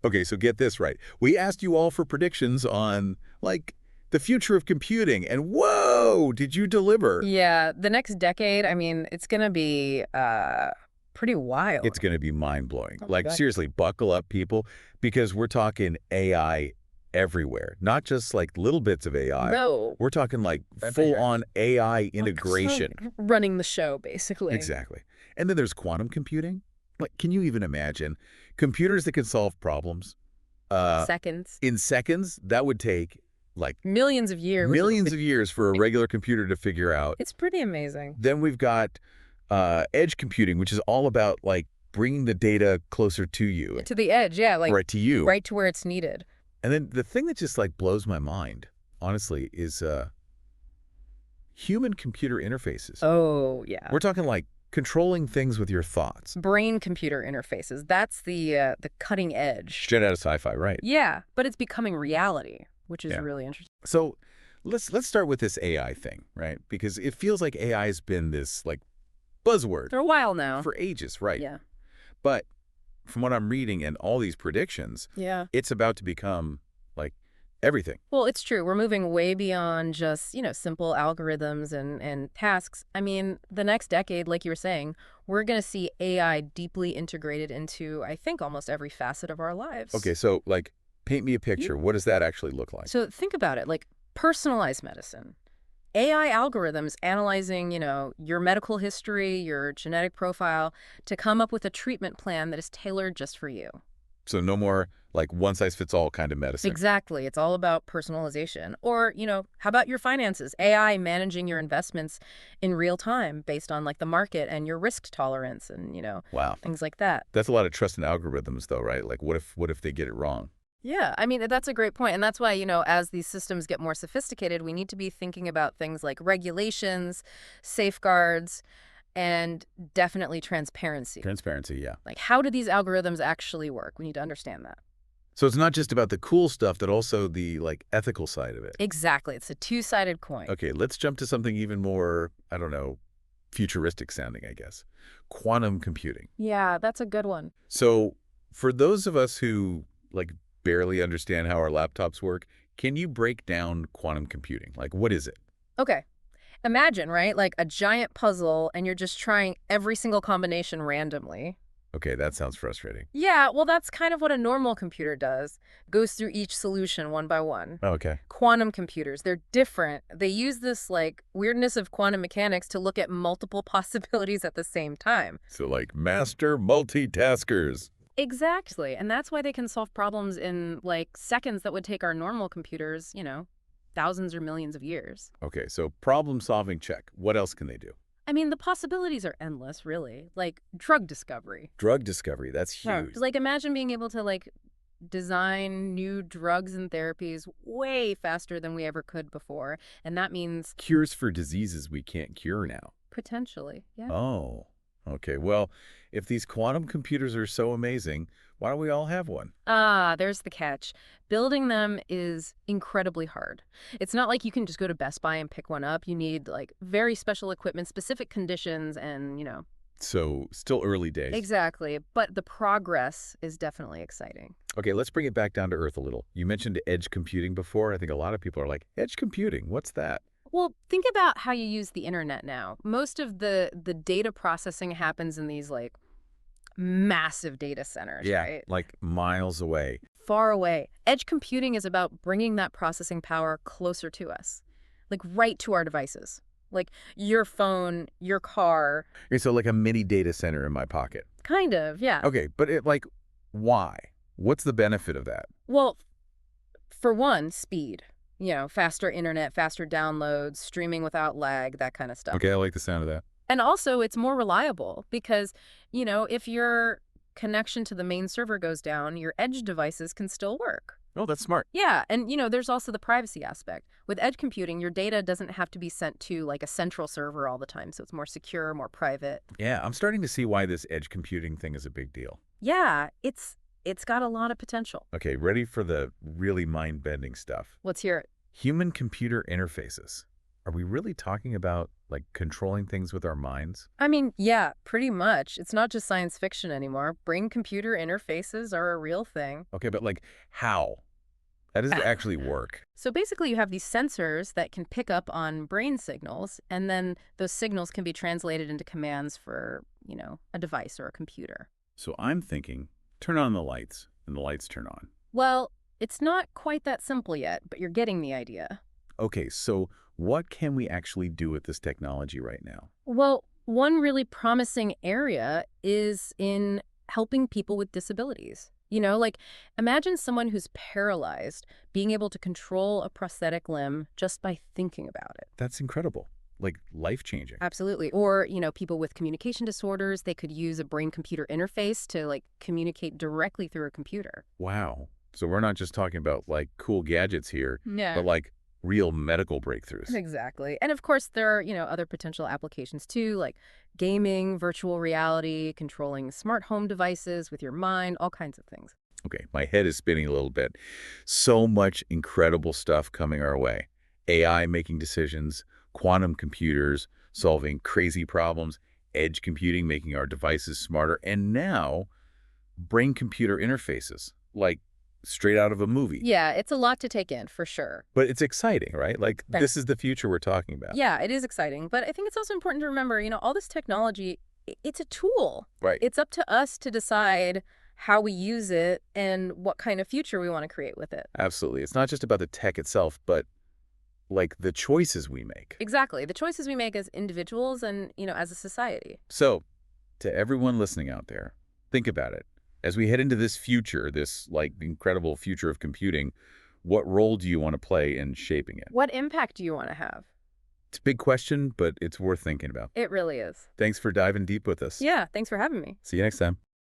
Okay, so get this right. We asked you all for predictions on, like, the future of computing, and whoa, did you deliver? Yeah, the next decade, I mean, it's gonna be pretty wild. It's going to be mind-blowing. Oh my Like, God. seriously, buckle up, people, because we're talking AI everywhere, not just, like, little bits of AI. No. We're talking, like, Everywhere. full-on AI Like, sort of integration. running the show, basically. Exactly. And then there's quantum computing. Like, can you even imagine? Computers that can solve problems uh, Seconds. in seconds, that would take, like, Millions of years. millions of years for a regular computer to figure out. It's pretty amazing. Then we've got edge computing, which is all about, like, bringing the data closer to you, To the edge, yeah, like right to you. right to where it's needed. And then the thing that just, like, blows my mind, honestly, is human-computer interfaces. Oh, yeah. We're talking, like, controlling things with your thoughts. Brain-computer interfaces. That's the cutting edge. Straight out of sci-fi, right? Yeah, but it's becoming reality, which is Yeah. really interesting. So let's start with this AI thing, right? Because it feels like AI has been this, like, buzzword For a while now. for ages, right? Yeah. But from what I'm reading and all these predictions, Yeah. it's about to become, like, everything. Well, it's true. We're moving way beyond just, simple algorithms and tasks. I mean, the next decade, like you were saying, we're going to see AI deeply integrated into, I think, almost every facet of our lives. Okay, so, like, paint me a picture. What does that actually look like? So think about it, like personalized medicine. AI algorithms analyzing, your medical history, your genetic profile to come up with a treatment plan that is tailored just for you. So no more, like, one-size-fits-all kind of medicine. Exactly. It's all about personalization. Or, how about your finances? AI managing your investments in real time based on like the market and your risk tolerance and, Wow. things like that. That's a lot of trust in algorithms, though, right? Like, what if they get it wrong? Yeah, I mean, that's a great point. And that's why, as these systems get more sophisticated, we need to be thinking about things like regulations, safeguards, and definitely transparency. Transparency, yeah. Like, how do these algorithms actually work? We need to understand that. So it's not just about the cool stuff, but also the, like, ethical side of it. Exactly. It's a two-sided coin. Okay, let's jump to something even more, I don't know, futuristic sounding, I guess. Quantum computing. Yeah, that's a good one. So for those of us who, like, barely understand how our laptops work, can you break down quantum computing? Like, what is it? Okay. Imagine, right, like a giant puzzle and you're just trying every single combination randomly. Okay, that sounds frustrating. Yeah, well, that's kind of what a normal computer does. Goes through each solution one by one. Okay. Quantum computers, they're different. They use this, like, weirdness of quantum mechanics to look at multiple possibilities at the same time. So, like, master multitaskers. Exactly. And that's why they can solve problems in, like, seconds that would take our normal computers, thousands or millions of years. Okay, so problem-solving check. What else can they do? I mean, the possibilities are endless, really. Like, drug discovery. Drug discovery, that's Yeah. huge. Like, imagine being able to, like, design new drugs and therapies way faster than we ever could before. And that means Cures for diseases we can't cure now. potentially, yeah. Oh, okay. Well, if these quantum computers are so amazing, why don't we all have one? Ah, there's the catch. Building them is incredibly hard. It's not like you can just go to Best Buy and pick one up. You need, like, very special equipment, specific conditions, and. So, still early days. Exactly. But the progress is definitely exciting. Okay, let's bring it back down to earth a little. You mentioned edge computing before. I think a lot of people are like, edge computing, what's that? Well, think about how you use the internet now. Most of the data processing happens in these, like, massive data centers, right? Like miles away. Far away. Edge computing is about bringing that processing power closer to us, like right to our devices, like your phone, your car. Okay, so like a mini data center in my pocket. Kind of, yeah. Okay, but why? What's the benefit of that? Well, for one, speed. Faster internet, faster downloads, streaming without lag, that kind of stuff. Okay, I like the sound of that. And also, it's more reliable because, if your connection to the main server goes down, your edge devices can still work. Oh, that's smart. Yeah, and, there's also the privacy aspect. With edge computing, your data doesn't have to be sent to, like, a central server all the time, so it's more secure, more private. Yeah, I'm starting to see why this edge computing thing is a big deal. Yeah, it's got a lot of potential. Okay, ready for the really mind-bending stuff. Let's hear it. Human-computer interfaces. Are we really talking about, Like controlling things with our minds? I mean, yeah, pretty much. It's not just science fiction anymore. Brain-computer interfaces are a real thing. Okay, but like how? How does it actually work? So basically, you have these sensors that can pick up on brain signals, and then those signals can be translated into commands for, a device or a computer. So I'm thinking, turn on the lights, and the lights turn on. Well, it's not quite that simple yet, but you're getting the idea. Okay, so what can we actually do with this technology right now? Well, one really promising area is in helping people with disabilities. Like imagine someone who's paralyzed being able to control a prosthetic limb just by thinking about it. That's incredible. Like life-changing. Absolutely. Or, people with communication disorders, they could use a brain-computer interface to like communicate directly through a computer. Wow. So we're not just talking about like cool gadgets here, Yeah. but like real medical breakthroughs. Exactly. And of course, there are, other potential applications too, like gaming, virtual reality, controlling smart home devices with your mind, all kinds of things. Okay, my head is spinning a little bit. So much incredible stuff coming our way. AI making decisions, quantum computers solving crazy problems, edge computing making our devices smarter, and now brain-computer interfaces, like straight out of a movie. Yeah, it's a lot to take in for sure. But it's exciting, right? Like Right. this is the future we're talking about. Yeah, it is exciting. But I think it's also important to remember, all this technology, it's a tool. Right. It's up to us to decide how we use it and what kind of future we want to create with it. Absolutely. It's not just about the tech itself, but like the choices we make. Exactly. The choices we make as individuals and, as a society. So, to everyone listening out there, think about it. As we head into this future, this like incredible future of computing, what role do you want to play in shaping it? What impact do you want to have? It's a big question, but it's worth thinking about. It really is. Thanks for diving deep with us. Yeah, thanks for having me. See you next time.